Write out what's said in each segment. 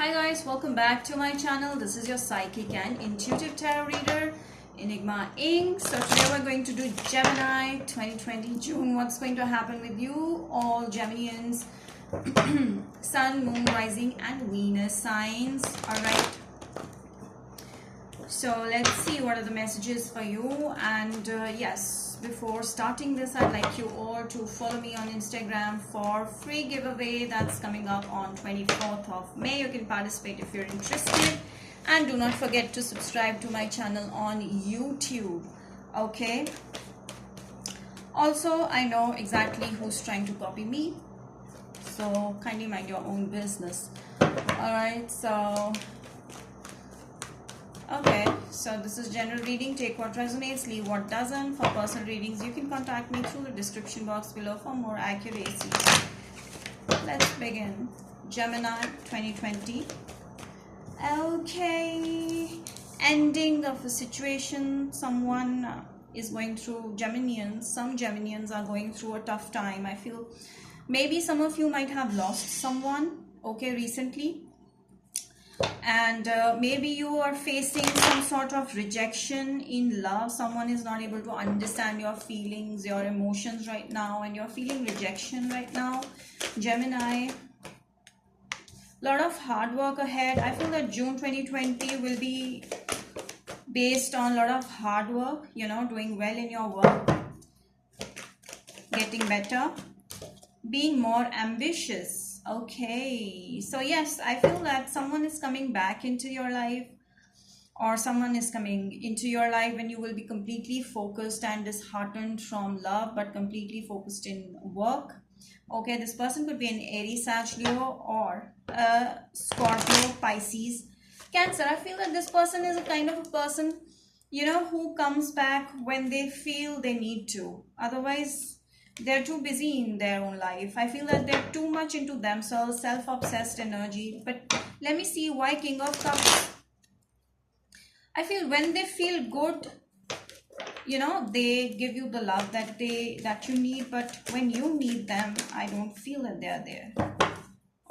Hi guys, welcome back to my channel. This is your psychic and intuitive tarot reader, Enigma Inc. So today we're going to do Gemini 2020 June. What's going to happen with you, all Geminians, Sun, Moon, Rising and Venus signs. Alright, so let's see what are the messages for you. And yes, before starting this, I'd like you all to follow me on Instagram for free giveaway that's coming up on 24th of May. You can participate if you're interested, and do not forget to subscribe to my channel on YouTube. Okay, also I know exactly who's trying to copy me, so kindly mind your own business. Alright, so okay, so this is general reading. Take what resonates, leave what doesn't. For personal readings, you can contact me through the description box below for more accuracy. Let's begin. Gemini 2020. Okay, ending of a situation. Someone is going through, Geminians, some Geminians are going through a tough time. I feel maybe some of you might have lost someone, okay, recently. And maybe you are facing some sort of rejection in love. Someone is not able to understand your feelings, your emotions right now, and you're feeling rejection right now, Gemini. Lot of hard work ahead. I feel that June 2020 will be based on a lot of hard work, you know, doing well in your work, getting better, being more ambitious. Okay, so yes, I feel that someone is coming back into your life, or someone is coming into your life when you will be completely focused and disheartened from love, but completely focused in work. Okay, this person could be an Aries, Sag, Leo, or a Scorpio, Pisces, Cancer. I feel that this person is a kind of a person, you know, who comes back when they feel they need to. Otherwise, they're too busy in their own life. I feel that they're too much into themselves, self-obsessed energy. But let me see why King of Cups. I feel when they feel good, you know, they give you the love that you need. But when you need them, I don't feel that they're there.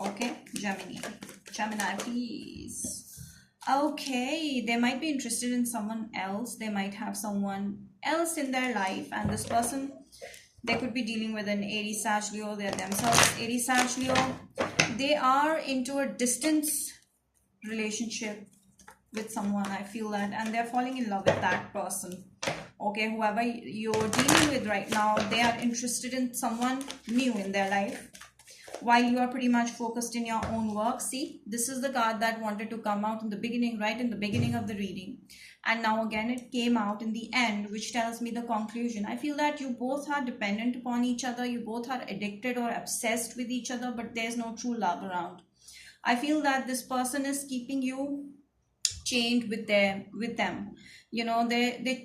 Okay, Gemini, please. Okay, they might be interested in someone else. They might have someone else in their life, and this person, they could be dealing with an Aries, Sag, Leo. They're themselves Aries, Sag, Leo. They are into a distance relationship with someone, I feel that, and they're falling in love with that person. Okay, whoever you're dealing with right now, they are interested in someone new in their life, while you are pretty much focused in your own work. See, this is the card that wanted to come out in the beginning, right in the beginning of the reading, and now again it came out in the end, which tells me the conclusion. I feel that you both are dependent upon each other. You both are addicted or obsessed with each other, but there's no true love around. I feel that this person is keeping you chained with them, you know, they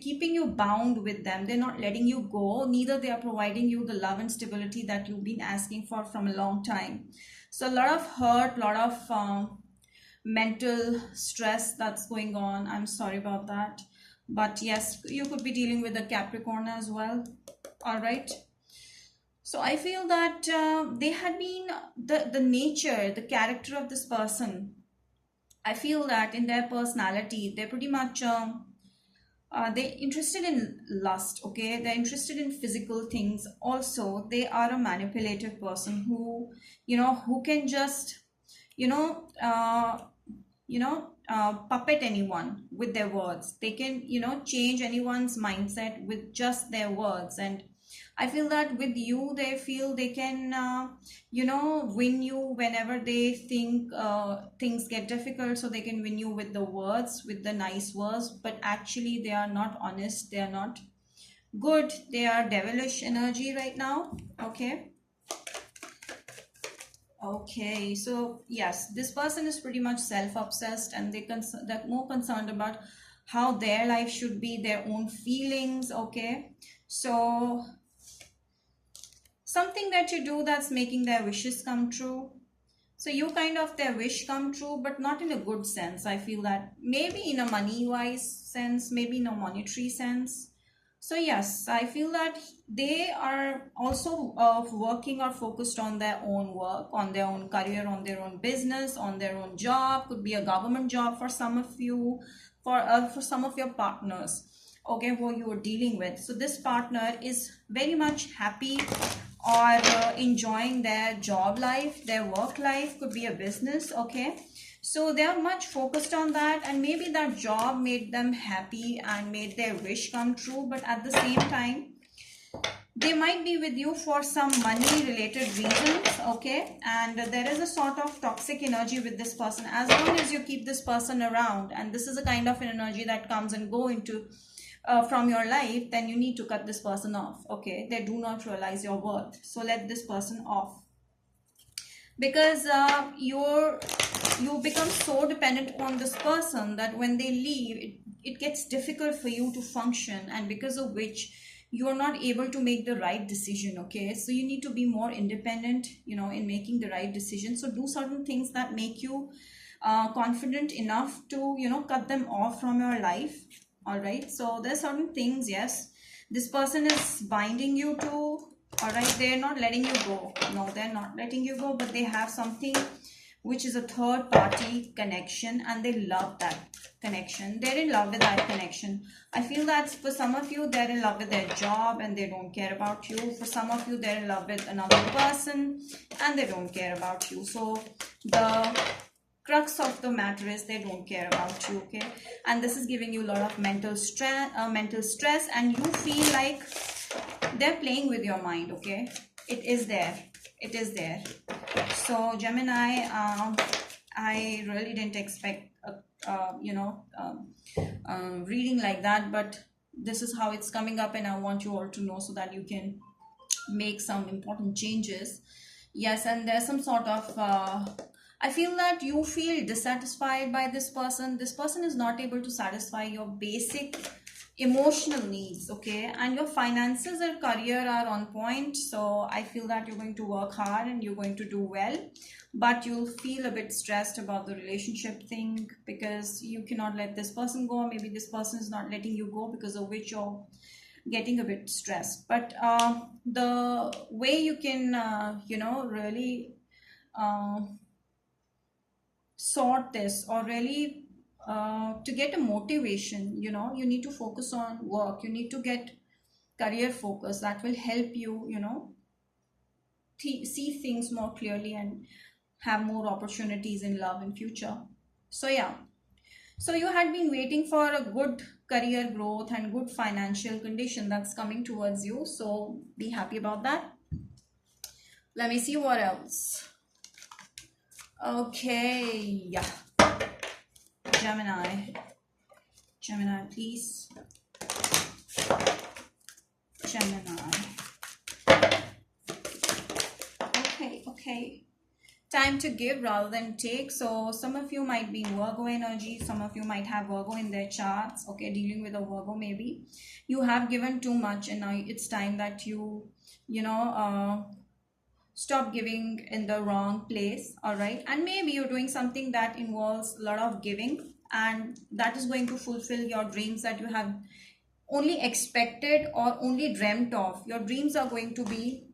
keeping you bound with them. They're not letting you go. Neither they are providing you the love and stability that you've been asking for from a long time. So a lot of hurt, a lot of mental stress that's going on. I'm sorry about that, but yes, you could be dealing with a Capricorn as well. All right, so I feel that they had been the nature, the character of this person. I feel that in their personality, they're pretty much they're interested in lust. Okay, they're interested in physical things. Also, they are a manipulative person who, you know, who can just, you know, puppet anyone with their words. They can, you know, change anyone's mindset with just their words. And I feel that with you, they feel they can, you know, win you whenever they think things get difficult. So they can win you with the words, with the nice words. But actually, they are not honest. They are not good. They are devilish energy right now. Okay. Okay, so yes, this person is pretty much self-obsessed, and they're more concerned about how their life should be, their own feelings. Okay, so something that you do that's making their wishes come true. So you kind of their wish come true, but not in a good sense. I feel that maybe in a money-wise sense, maybe in a monetary sense. So yes, I feel that they are also working or focused on their own work, on their own career, on their own business, on their own job. Could be a government job for some of you, for some of your partners. Okay, who you are dealing with. So this partner is very much happy or enjoying their job life, their work life. Could be a business. Okay, so they are much focused on that, and maybe that job made them happy and made their wish come true. But at the same time, they might be with you for some money related reasons. Okay, and there is a sort of toxic energy with this person. As long as you keep this person around, and this is a kind of an energy that comes and go into from your life, then you need to cut this person off. Okay, they do not realize your worth, so let this person off, because you become so dependent on this person that when they leave, it gets difficult for you to function, and because of which you're not able to make the right decision. Okay, so you need to be more independent, in making the right decision. So do certain things that make you confident enough to cut them off from your life. All right, so there's certain things, yes, this person is binding you to. All right, they're not letting you go. No, they're not letting you go, but they have something which is a third party connection, and they love that connection. They're in love with that connection. I feel that for some of you, they're in love with their job and they don't care about you. For some of you, they're in love with another person and they don't care about you. So the crux of the matter is they don't care about you. Okay, and this is giving you a lot of mental stress, and you feel like they're playing with your mind. Okay, it is there, it is there. So Gemini, I really didn't expect reading like that, but this is how it's coming up, and I want you all to know so that you can make some important changes. Yes, and there's some sort of I feel that you feel dissatisfied by this person. This person is not able to satisfy your basic emotional needs. Okay, and your finances and career are on point, so I feel that you're going to work hard and you're going to do well, but you'll feel a bit stressed about the relationship thing, because you cannot let this person go. Maybe this person is not letting you go, because of which you're getting a bit stressed. But the way you can really sort this, or really to get a motivation, you need to focus on work. You need to get career focus. That will help you see things more clearly and have more opportunities in love in future. So yeah, so you had been waiting for a good career growth and good financial condition that's coming towards you, so be happy about that. Let me see what else. Okay, yeah, Gemini. Gemini, please. Gemini. Okay. Time to give rather than take. So some of you might be in Virgo energy. Some of you might have Virgo in their charts. Okay, dealing with a Virgo maybe. You have given too much, and now it's time that you stop giving in the wrong place. All right, and maybe you're doing something that involves a lot of giving, and that is going to fulfill your dreams that you have only expected or only dreamt of. Your dreams are going to be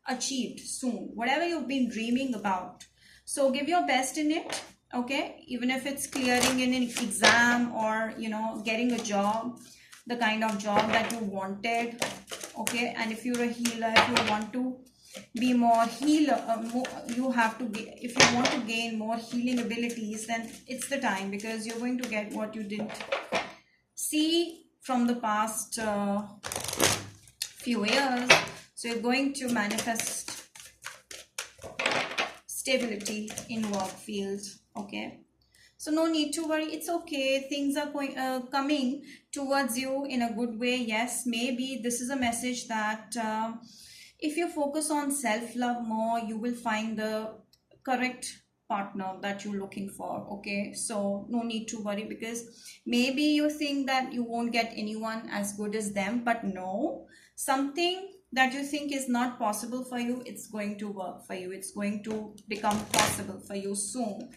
achieved soon, whatever you've been dreaming about. So give your best in it. Okay, even if it's clearing in an exam, or getting a job, the kind of job that you wanted. Okay, and if you're a healer, if you want to be more healer, you have to if you want to gain more healing abilities, then it's the time, because you're going to get what you didn't see from the past few years. So you're going to manifest stability in work field. Okay, so no need to worry. It's okay. Things are coming towards you in a good way. Yes, maybe this is a message that if you focus on self-love more, you will find the correct partner that you're looking for. Okay, so no need to worry, because maybe you think that you won't get anyone as good as them, but no, something that you think is not possible for you, it's going to work for you. It's going to become possible for you soon.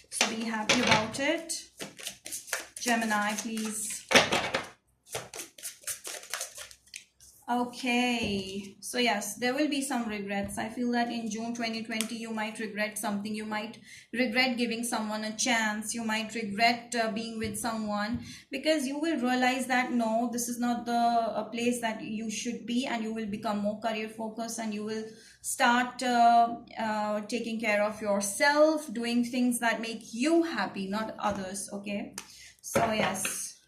So be happy about it. Gemini, please. Okay, so yes, there will be some regrets. I feel that in June 2020, you might regret something. You might regret giving someone a chance. You might regret being with someone, because you will realize that no, this is not the a place that you should be, and you will become more career focused, and you will start taking care of yourself, doing things that make you happy, not others. Okay, so yes,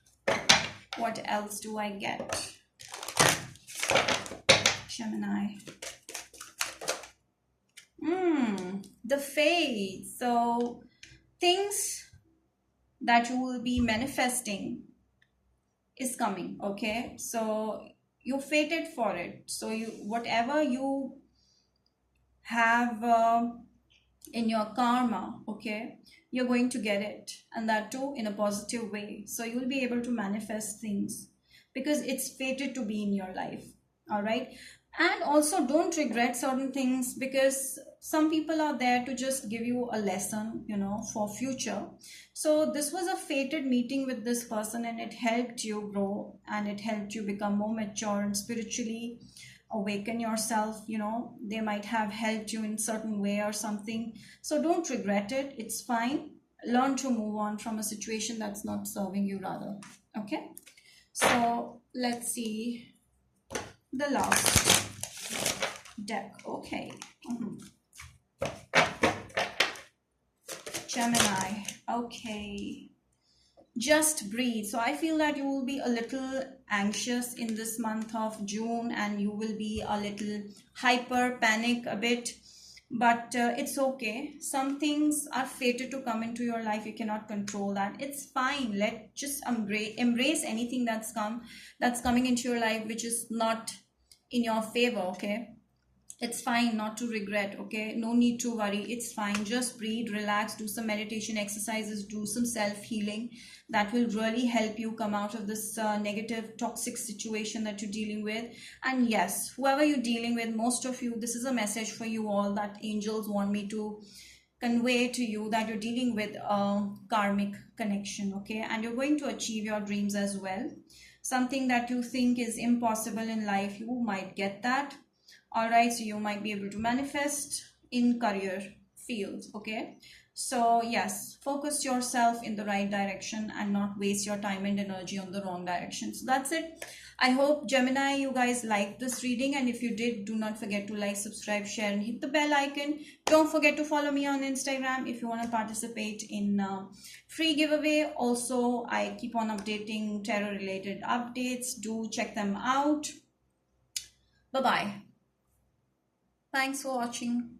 what else do I get? Gemini. The fate. So things that you will be manifesting is coming. Okay, so you fated for it. So you, whatever you have in your karma, okay, you're going to get it, and that too in a positive way. So you'll be able to manifest things because it's fated to be in your life. All right, and also don't regret certain things, because some people are there to just give you a lesson, you know, for future. So this was a fated meeting with this person, and it helped you grow, and it helped you become more mature and spiritually awaken yourself. You know, they might have helped you in certain way or something. So don't regret it, it's fine. Learn to move on from a situation that's not serving you, rather. Okay, so let's see the last deck. Okay. Gemini. Okay, just breathe. So I feel that you will be a little anxious in this month of June, and you will be a little hyper panic a bit, but it's okay. Some things are fated to come into your life, you cannot control that. It's fine. Let just embrace anything that's coming into your life which is not in your favor. Okay, it's fine not to regret. Okay, no need to worry, it's fine. Just breathe, relax, do some meditation exercises, do some self healing. That will really help you come out of this negative toxic situation that you're dealing with. And yes, whoever you're dealing with, most of you, this is a message for you all that angels want me to convey to you, that you're dealing with a karmic connection. Okay, and you're going to achieve your dreams as well. Something that you think is impossible in life, you might get that. All right, so you might be able to manifest in career fields. Okay, so yes, focus yourself in the right direction and not waste your time and energy on the wrong direction. So that's it. I hope, Gemini, you guys liked this reading, and if you did, do not forget to like, subscribe, share, and hit the bell icon. Don't forget to follow me on Instagram if you want to participate in free giveaway. Also, I keep on updating tarot related updates. Do check them out. Bye bye. Thanks for watching.